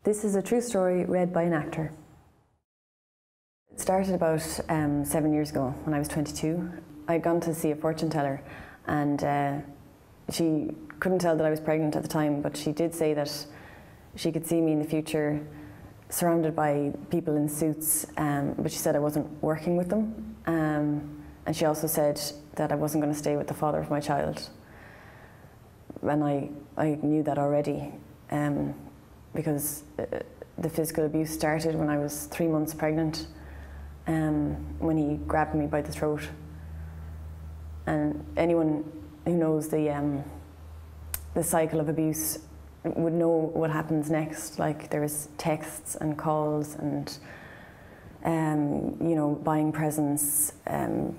This is a true story read by an actor. It started about 7 years ago when I was 22. I'd gone to see a fortune teller, and she couldn't tell that I was pregnant at the time, but she did say that she could see me in the future surrounded by people in suits, but she said I wasn't working with them. And she also said that I wasn't going to stay with the father of my child. And I knew that already, because the physical abuse started when I was 3 months pregnant, when he grabbed me by the throat. And anyone who knows the cycle of abuse would know what happens next. Like, there was texts and calls and you know, buying presents,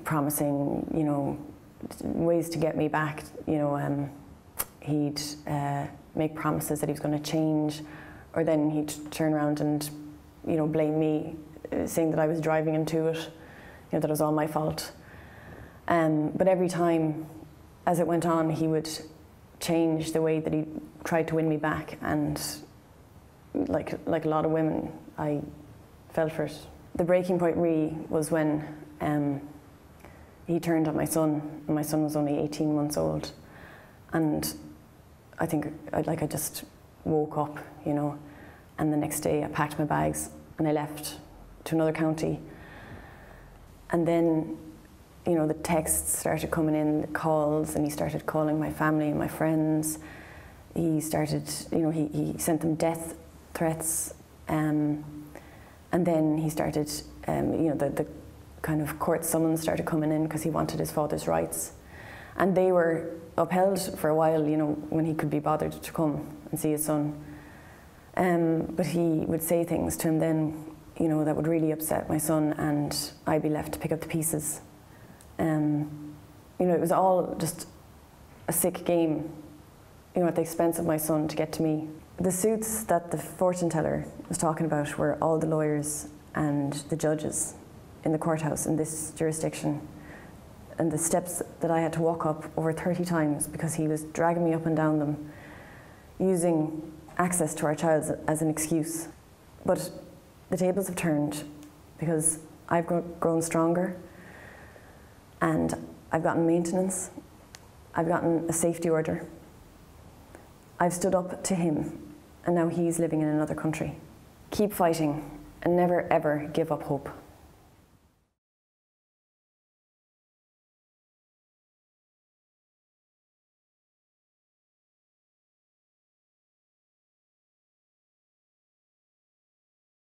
promising, you know, ways to get me back. You know, he'd make promises that he was going to change, or then he'd turn around and, you know, blame me, saying that I was driving into it, you know, that it was all my fault. But every time, as it went on, he would change the way that he tried to win me back, and like a lot of women, I fell for it. The breaking point really was when he turned on my son, and my son was only 18 months old, and I think I just woke up, you know, and the next day I packed my bags and I left to another county. And then, you know, the texts started coming in, the calls, and he started calling my family and my friends. He started, you know, he sent them death threats, and then he started, you know, the kind of court summons started coming in because he wanted his father's rights. And they were upheld for a while, you know, when he could be bothered to come and see his son. But he would say things to him then, you know, that would really upset my son, and I'd be left to pick up the pieces. You know, it was all just a sick game, you know, at the expense of my son to get to me. The suits that the fortune teller was talking about were all the lawyers and the judges in the courthouse in this jurisdiction, and the steps that I had to walk up over 30 times because he was dragging me up and down them, using access to our child as an excuse. But the tables have turned because I've grown stronger, and I've gotten maintenance, I've gotten a safety order, I've stood up to him, and now he's living in another country. Keep fighting and never ever give up hope.